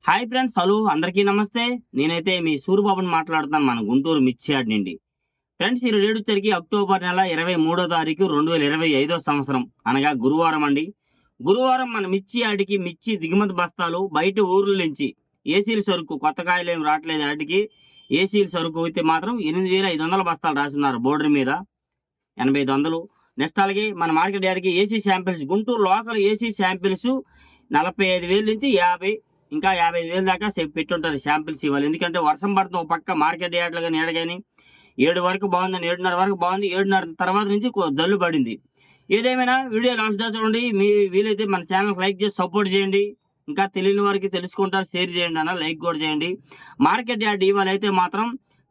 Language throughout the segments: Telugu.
హాయ్ ఫ్రెండ్స్, హలో అందరికీ నమస్తే. నేనైతే మీ సూరిబాబుని మాట్లాడుతున్నాను మన గుంటూరు మిర్చి యార్డ్ నుండి. ఫ్రెండ్స్, ఈ డేట్ వచ్చరికి అక్టోబర్ నెల 23వ తారీఖు 2025 సంవత్సరం, అనగా గురువారం అండి. గురువారం మన మిర్చి యార్డ్కి మిర్చి దిగుమతి బస్తాలు బయట ఊర్ల నుంచి ఏసీల సరుకు, కొత్త కాయలు ఏమి రావట్లేదు యార్డ్కి. ఏసీల సరుకు అయితే మాత్రం 8,500 బస్తాలు రాస్తున్నారు బోర్డర్ మీద, 8,500. నెక్స్ట్ అలాగే మన మార్కెట్ యార్డ్కి AC samples, Guntur local AC samples 45,000 నుంచి 50, ఇంకా 55,000 దాకా పెట్టుంటారు శాంపిల్స్ ఇవ్వాలి. ఎందుకంటే వర్షం పడుతుంది ఒక పక్క మార్కెట్ యార్డ్లో కానీ ఏడ కానీ. 7 వరకు బాగుందని, 7:30 వరకు బాగుంది, 7:30 తర్వాత నుంచి జల్లు పడింది. ఏదేమైనా వీడియో లాస్ట్ దా చూడండి. మీ వీలైతే మన ఛానల్కి లైక్ చేసి సపోర్ట్ చేయండి. ఇంకా తెలియని వారికి తెలుసుకుంటారు, షేర్ చేయండి అన్న, లైక్ కూడా చేయండి. మార్కెట్ యార్డ్ ఇవాళ అయితే మాత్రం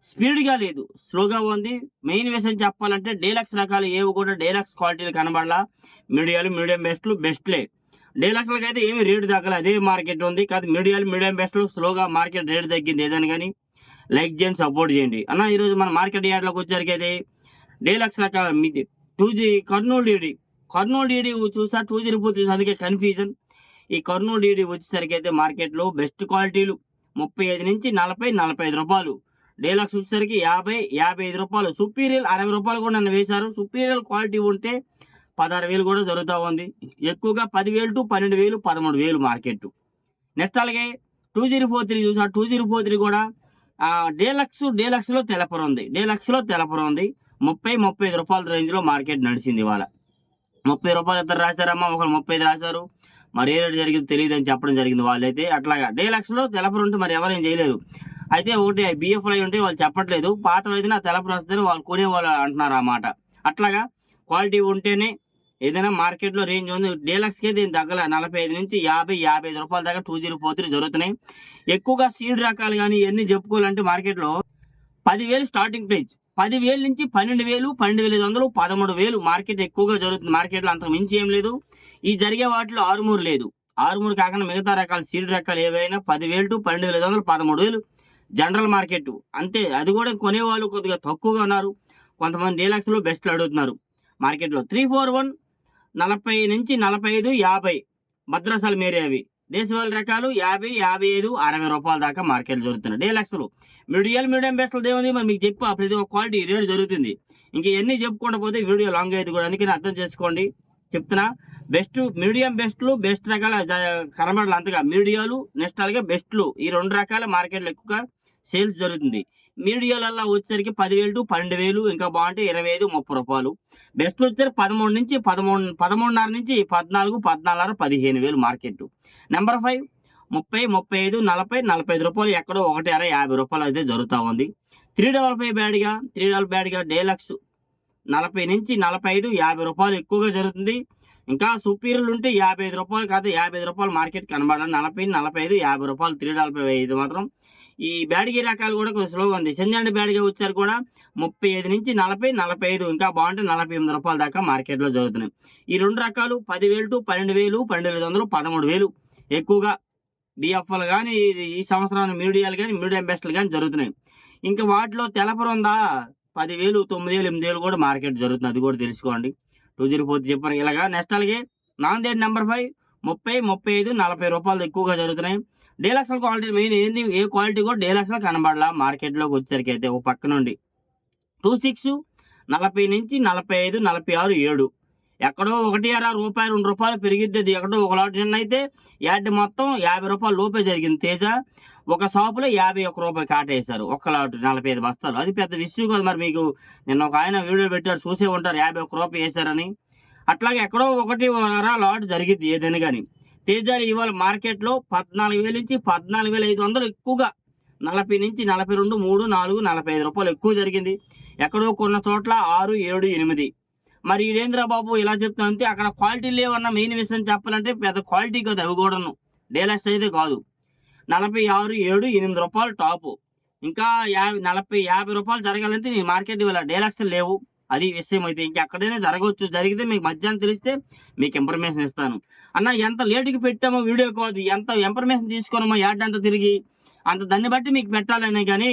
స్పీడ్గా లేదు, స్లోగా ఉంది. మెయిన్ విషయం చెప్పాలంటే డీలక్స్ రకాలు ఏవి కూడా డీలక్స్ క్వాలిటీలు కనబడాల. మీడియాలు, మీడియం బెస్ట్లు బెస్ట్లే. డీలక్స్లకి అయితే ఏమి రేటు తగ్గలే, అదే మార్కెట్ ఉంది. కాదు మీడియాలు, మీడియం బెస్ట్లు స్లోగా మార్కెట్ రేటు తగ్గింది. ఏదైనా కానీ లైక్ చేయండి, సపోర్ట్ చేయండి అన్న. ఈరోజు మన మార్కెట్ యార్డ్లోకి వచ్చేసరికి అయితే డీలక్స్ రకాల మీది 2G Kurnool DD, Kurnool DD చూసా 204 చూసా, అందుకే కన్ఫ్యూజన్. ఈ కర్నూలు డీడీ వచ్చేసరికి అయితే మార్కెట్లో బెస్ట్ క్వాలిటీలు 35 నుంచి 40, 45 రూపాయలు. డీలక్స్ వచ్చేసరికి 50, 55 రూపాయలు. సుపీరియల్ 60 రూపాయలు కూడా నన్ను వేశారు. సుపీరియల్ క్వాలిటీ ఉంటే 16,000 కూడా జరుగుతూ ఉంది. ఎక్కువగా 10,000 to 12,000, 13,000 మార్కెట్. నెక్స్ట్ అలాగే 2043 చూసా. 2043 కూడా డీలక్స్లో తెలపర ఉంది. 30, 35 రూపాయల రేంజ్లో మార్కెట్ నడిచింది. ఇవాళ 30 రూపాయలు ఇద్దరు రాశారమ్మా, ఒకరు 35 రాశారు. మరి ఏ రేటు జరిగింది తెలియదు అని చెప్పడం జరిగింది వాళ్ళైతే. అట్లాగా డీలక్స్లో తెలపర ఉంటే మరి ఎవరేం చేయలేరు. అయితే ఒకటి బిఎఫ్లు అయి ఉంటే వాళ్ళు చెప్పట్లేదు, పాత అయితే నా తెలపర వస్తుందని వాళ్ళు కొనేవాళ్ళు అంటున్నారు అన్నమాట. అట్లాగా క్వాలిటీ ఉంటేనే ఏదైనా మార్కెట్లో రేంజ్ ఉంది. డీలక్స్కి దీని దగ్గర 45 నుంచి 50, 55 రూపాయల దాకా 2043 జరుగుతున్నాయి. ఎక్కువగా సీడ్ రకాలు కానీ ఇవన్నీ చెప్పుకోవాలంటే మార్కెట్లో 10,000 స్టార్టింగ్ ప్రైస్. 10,000 నుంచి 12,000, 12,500, 13,000 మార్కెట్ ఎక్కువగా జరుగుతుంది. మార్కెట్లో అంతకు మించి ఏం లేదు. ఈ జరిగే వాటిలో ఆరుమూరు లేదు. ఆరుమూరు కాకుండా మిగతా రకాల సీడ్ రకాలు ఏవైనా 10,000 to 12,500, 13,000 జనరల్ మార్కెట్ అంతే. అది కూడా కొనేవాళ్ళు కొద్దిగా తక్కువగా ఉన్నారు. కొంతమంది డీలక్స్లో బెస్ట్లు అడుగుతున్నారు మార్కెట్లో. 341 40 నుంచి 45, 50 భద్రాసల మేరేవి దేశవాళీ రకాలు 50, 55, 60 రూపాయల దాకా మార్కెట్ జరుగుతున్నాయి డీలక్స్లో. మీడియం బెస్ట్లు దేవుంది మరి మీకు చెప్పా, ప్రతి ఒక్క క్వాలిటీ రేటు జరుగుతుంది. ఇంక ఇవన్నీ చెప్పుకుంటూ పోతే వీడియో లాంగ్ అయితే కూడా, అందుకని అర్థం చేసుకోండి చెప్తున్నా. బెస్ట్, మీడియం బెస్ట్లు, బెస్ట్ రకాల కనబడాలి అంతగా. మీడియాలు నెక్స్ట్ అలాగే బెస్ట్లు, ఈ 2 రకాల మార్కెట్లో ఎక్కువగా సేల్స్ జరుగుతుంది. మీడియాలలో వచ్చేసరికి 10,000 to 12,000, ఇంకా బాగుంటే 25, 30 రూపాయలు. బెస్ట్ వచ్చేసరికి 13 నుంచి 13.5 నుంచి 14, 14.5, 15,000 మార్కెట్. నెంబర్ 5 30, 35, 40, 45 రూపాయలు. ఎక్కడో 1.50, 50 రూపాయలు అయితే జరుగుతూ ఉంది. 355 బ్యాడ్గా డీలక్స్ 40 నుంచి 45, 50 రూపాయలు ఎక్కువగా జరుగుతుంది. ఇంకా సుపీరియర్లు ఉంటే 55 రూపాయలు, కాదు 55 రూపాయలు మార్కెట్ కనబడాలి. 40, 45, 50 రూపాయలు 345 మాత్రం. ఈ బ్యాడ్గి రకాలు కూడా కొంచెం స్లోగా ఉంది. సెంజండి బ్యాడ్గా వచ్చారు కూడా 35 నుంచి 40, 45, ఇంకా బాగుంటే 48 రూపాయల దాకా మార్కెట్లో జరుగుతున్నాయి. ఈ 2 రకాలు 10,000 to 12,000, 12,500, 13,000 ఎక్కువగా బిఎఫ్ఎల్ కానీ ఈ సంవత్సరాన్ని మీడియాలు కానీ మీడియం బెస్ట్లు కానీ జరుగుతున్నాయి. ఇంకా వాటిలో తెలపర ఉందా 10,000, 9,000, 8,000 కూడా మార్కెట్ జరుగుతుంది. అది కూడా తెలుసుకోండి. 204 చెప్పారు ఇలాగా. నెక్స్ట్ అలాగే నాందేడ్ నెంబర్ 5 30, 35, 40 రూపాయలు ఎక్కువగా జరుగుతున్నాయి. డీలక్స్ క్వాలిటీ మెయిన్ ఏంది, ఏ క్వాలిటీ కూడా డీలక్స్లో కనబడాల మార్కెట్లోకి వచ్చేసరికి అయితే. ఒక పక్క నుండి 26 40 నుంచి 45, 46, 7 ఎక్కడో 1.5 రూపాయలు, 2 రూపాయలు పెరిగిద్ది. ఎక్కడో ఒక లాట్ నిన్న అయితే యాడ్ మొత్తం 50 రూపాయలు లోపే జరిగింది. తేజ ఒక షాపులో 51 రూపాయలు కాటేశారు ఒక లాట్ 45 బస్తాలు. అది పెద్ద విషయం కాదు. మరి మీకు నిన్న ఒక ఆయన వీడియో పెట్టారు, చూసే ఉంటారు, 51 రూపాయలు వేశారని. అట్లాగే ఎక్కడో 1.5 లాట్ జరిగిద్ది ఏదైనా కానీ. తేజాలు ఇవాళ మార్కెట్లో 14,000 నుంచి 14,500 ఎక్కువగా, 40 నుంచి 42, 3, 4, 45 రూపాయలు ఎక్కువ జరిగింది. ఎక్కడో కొన్న చోట్ల 6, 7, 8. మరి ఈడేంద్ర బాబు ఇలా చెప్తానంటే అక్కడ క్వాలిటీ లేవన్న మెయిన్ విషయం చెప్పాలంటే పెద్ద క్వాలిటీ కాదు అవి కూడాను. డీలక్స్ అయితే కాదు. 46, 7, 8 రూపాయలు టాపు. ఇంకా 40, 50 రూపాయలు జరగాలంటే నీ మార్కెట్ ఇవాళ డీలక్స్ లేవు. అది విషయం అయితే. ఇంకెక్కడైనా జరగవచ్చు, జరిగితే మీకు మధ్యాహ్నం తెలిస్తే మీకు ఇన్ఫర్మేషన్ ఇస్తాను అన్న. ఎంత లేటుకి పెట్టామో వీడియో కాదు, ఎంత ఇన్ఫర్మేషన్ తీసుకున్నామో యాడ్ అంతా తిరిగి అంత దాన్ని బట్టి మీకు పెట్టాలనే. కానీ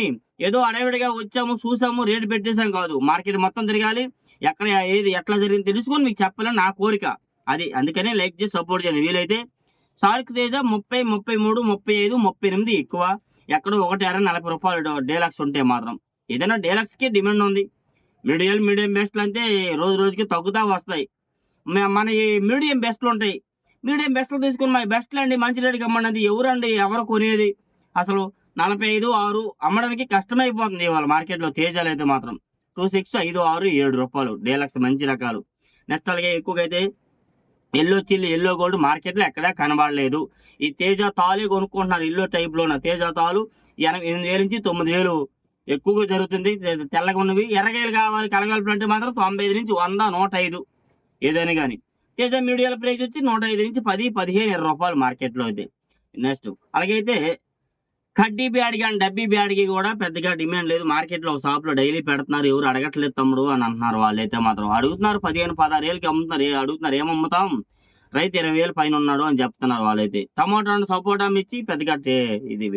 ఏదో అడవిడిగా వచ్చాము, చూసాము, రేటు పెట్టేసాం కాదు. మార్కెట్ మొత్తం తిరగాలి, ఎక్కడ ఏది ఎట్లా జరిగింది తెలుసుకొని మీకు చెప్పాలని నా కోరిక. అది అందుకనే లైక్ చేసి సపోర్ట్ చేయండి. వీలైతే సార్క్ తేజ 30, 33, 35, 38 ఎక్కువ. ఎక్కడో 1 రూపాయలు డీలక్స్ ఉంటే మాత్రం ఏదైనా డీలక్స్కి డిమాండ్ ఉంది. మీడియం బెస్ట్లు అంటే రోజు రోజుకి తగ్గుతా వస్తాయి. మన ఈ మీడియం బెస్ట్లు ఉంటాయి. మీడియం బెస్ట్లు తీసుకుని మా బెస్ట్లు అండి మంచి రేటుకి అమ్మన్నది ఎవరండి, ఎవరు కొనేది? అసలు 45, 6 అమ్మడానికి కష్టమైపోతుంది ఇవాళ మార్కెట్లో తేజాలు అయితే మాత్రం. 26, 5, 6, 7 రూపాయలు డీలక్స్ మంచి రకాలు. నెక్స్ట్ అలాగే ఎక్కువగా అయితే ఎల్లో చిల్లి, ఎల్లో గోల్డ్ మార్కెట్లో ఎక్కడా కనబడలేదు. ఈ తేజ తాలే కొనుక్కుంటున్నారు ఎల్లో టైప్లోన. తేజ తాలు 8,000 నుంచి 9,000 ఎక్కువగా జరుగుతుంది. తెల్లగా ఉన్నవి ఎర్రగాయలు కావాలి కలగలుపులు అంటే మాత్రం 95 నుంచి 100, 105 ఏదైనా కానీ. తేజ మీడియాల ప్రైస్ వచ్చి 105 నుంచి 10, 15 రూపాయలు మార్కెట్లో అయితే. నెక్స్ట్ అలాగైతే కడ్డీ బ్యాడ్కి అండ్ డబ్బీ బ్యాడ్కి కూడా పెద్దగా డిమాండ్ లేదు మార్కెట్లో. ఒక షాప్లో డైలీ పెడుతున్నారు, ఎవరు అడగట్లేదు తమ్ముడు అని అంటున్నారు. వాళ్ళైతే మాత్రం అడుగుతున్నారు 15, 16 వేలకి అమ్ముతున్నారు. అడుగుతున్నారు ఏమమ్ముతాం, రైతు 20,000 పైన ఉన్నాడు అని చెప్తున్నారు వాళ్ళైతే. టమాటా అండ్ సపోటా మిర్చి పెద్దగా ఇది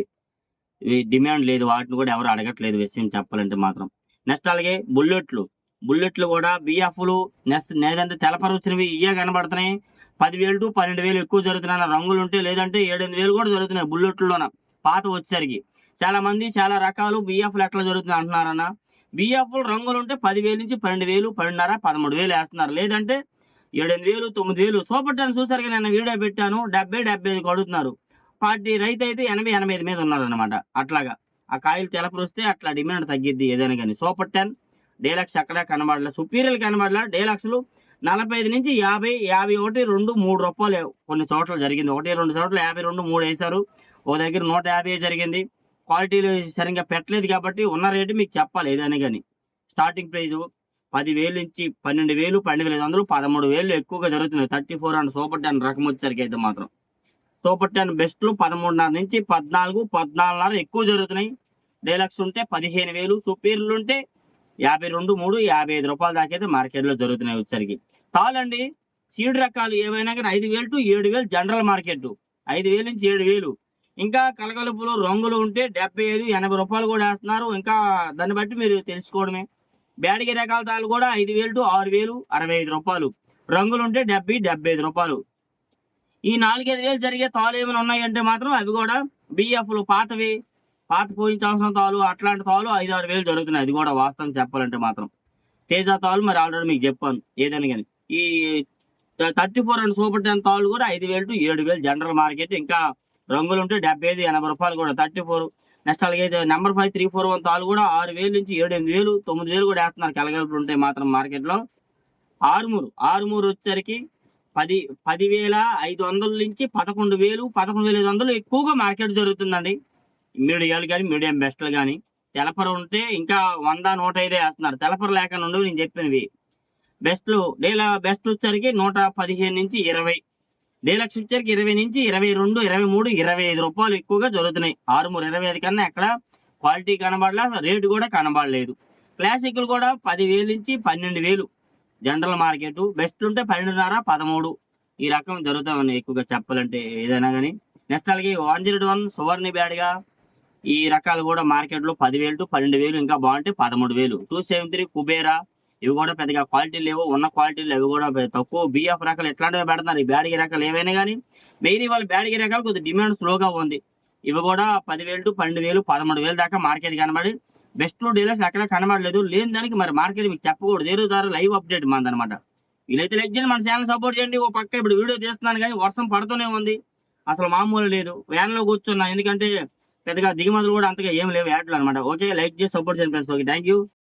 డిమాండ్ లేదు, వాటిని కూడా ఎవరు అడగట్లేదు విషయం చెప్పాలంటే మాత్రం. నెక్స్ట్ అలాగే బుల్లెట్లు కూడా బిఎఫ్లు నెక్స్ట్ లేదంటే తెలపర వచ్చినవి ఇవే కనబడుతున్నాయి. 10,000 to 12,000 ఎక్కువ జరుగుతున్నాయి. రంగులు ఉంటే లేదంటే 7-8 కూడా జరుగుతున్నాయి బుల్లెట్లలోన పాత వచ్చేసరికి. చాలా మంది చాలా రకాలు బిఎఫ్లు ఎట్లా జరుగుతుంది అంటున్నారన్న. బిఎఫ్లు రంగులు ఉంటే 10,000 నుంచి 12,000, 12,500, 13,000 వేస్తున్నారు. లేదంటే 7,800, 9,000. సూపర్ టెన్ చూసారుగా నేను వీడియో పెట్టాను, 70, 75 అడుగుతున్నారు. రైతు అయితే 80, 85 మీద ఉన్నారనమాట. అట్లాగా ఆ కాయలు తెలపరు వస్తే అట్లా డిమాండ్ తగ్గిద్ది ఏదైనా కానీ. సూపర్ 10 డీలక్స్ ఎక్కడా కనబడలే, సుపీరియల్ కనబడలే. డీలక్స్లు 45 నుంచి 50, 51, 2, 3 రూపాయలు కొన్ని చోట్ల జరిగింది. 1, 2 చోట్ల 52, 3 వేశారు. ఓ దగ్గర 150 జరిగింది. క్వాలిటీలు సరిగ్గా పెట్టలేదు కాబట్టి ఉన్న రేటు మీకు చెప్పాలి ఏదైనా కానీ. స్టార్టింగ్ ప్రైజు 10,000 నుంచి 12,000, 12,500, 13,000 ఎక్కువగా జరుగుతున్నాయి. 34 అండ్ సూపర్ 10 రకం వచ్చేసరికి అయితే మాత్రం. సూపర్ 10 బెస్ట్లు 13,500 నుంచి 14, 14,500 ఎక్కువ జరుగుతున్నాయి. డీలక్స్ ఉంటే 15,000, సుపీరియర్లు ఉంటే 52, 3, 55 రూపాయల దాకా అయితే మార్కెట్లో జరుగుతున్నాయి వచ్చరికి. తాళండి సీడ్ రకాలు ఏవైనా కానీ 5,000 to 7,000 జనరల్ మార్కెట్. 5,000 నుంచి 7,000. ఇంకా కలగలుపులు రంగులు ఉంటే 75, 80 రూపాయలు కూడా వేస్తున్నారు. ఇంకా దాన్ని బట్టి మీరు తెలుసుకోవడమే. బ్యాడిగి రకాల తాళ్ళు కూడా 5,000 to 6,000, 65 రూపాయలు. రంగులు ఉంటే 70, 75 రూపాయలు. ఈ 4-5 వేలు జరిగే తాళ్ళు ఏమైనా ఉన్నాయంటే మాత్రం అవి కూడా బిఎఫ్లు పాతవి, పాత పోయిన సంవత్సరం తాళ్ళు అట్లాంటి తాళ్ళు 5-6 వేలు జరుగుతున్నాయి. అది కూడా వాస్తవం చెప్పాలంటే మాత్రం. తేజ తాళ్ళు మరి ఆల్రెడీ మీకు చెప్పాను ఏదైనా కానీ. ఈ 34 అండ్ సూపర్ 10 తాళ్ళు కూడా 5,000 to 7,000 జనరల్ మార్కెట్. ఇంకా రంగులు ఉంటే 75, 80 రూపాయలు కూడా 34. నెక్స్ట్ అలాగే నెంబర్ 5 341 తాళ్ళు కూడా 6,000 నుంచి 7,000, 9,000 కూడా వేస్తున్నారు కలగలుపులు ఉంటాయి మాత్రం మార్కెట్లో. ఆరుమూరు వచ్చేసరికి 10,500 నుంచి 11,000, 11,500 ఎక్కువగా మార్కెట్ జరుగుతుందండి. మీడియాలు కానీ మీడియం బెస్ట్లు కానీ. తెలపర ఉంటే ఇంకా 100, 105 వేస్తున్నారు. తెలపర లేకుండా ఉండవు నేను చెప్పినవి. బెస్ట్ వచ్చరికి 115 నుంచి 20. డీలక్స్ వచ్చరికి 20 నుంచి 22, 23, 25 రూపాయలు ఎక్కువగా జరుగుతున్నాయి. 25 కన్నా ఎక్కడ క్వాలిటీ కనబడలే, రేటు కూడా కనబడలేదు. క్లాసిక్లు కూడా 10,000 నుంచి 12,000 జనరల్ మార్కెట్. బెస్ట్ ఉంటే 12.5, 13 ఈ రకం జరుగుతామని ఎక్కువగా చెప్పాలంటే ఏదైనా కానీ. నెక్స్ట్ అలాగే 101 సువర్ణ బ్యాడ్గా ఈ రకాలు కూడా మార్కెట్లో 10,000 to 12,000, ఇంకా బాగుంటే 13,000. 273 కుబేరా ఇవి కూడా పెద్దగా క్వాలిటీ లేవు. ఉన్న క్వాలిటీలు అవి కూడా తక్కువ. బిఎఫ్ రకాలు ఎట్లాంటివి పెడుతున్నారు. ఈ బ్యాడిగి రకాలు ఏవైనా కానీ మెయిన్ వాళ్ళ బ్యాడిగి రకాలు కొద్దిగా డిమాండ్ స్లోగా ఉంది. ఇవి కూడా 10,000 to 12,000, 13,000 దాకా మార్కెట్ కనబడి. బెస్ట్లో డీలర్స్ ఎక్కడ కనబడలేదు. లేని దానికి మరి మార్కెట్ మీకు చెప్పకూడదు. ఏదో ద్వారా లైవ్ అప్డేట్ మందనమాట. వీలైతే లైక్ చేయండి, మన ఛానల్ సపోర్ట్ చేయండి. ఓ పక్క ఇప్పుడు వీడియో చేస్తున్నాను కానీ వర్షం పడుతూనే ఉంది, అసలు మామూలు లేదు. వ్యాన్లో కూర్చున్నా ఎందుకంటే పెద్దగా దిగుమతులు కూడా అంతగా ఏం లేవు యాడ్లు అనమాట. ఓకే, లైక్ చేసి సపోర్ట్ చేయండి ఫ్రెండ్స్. Okay, thank you.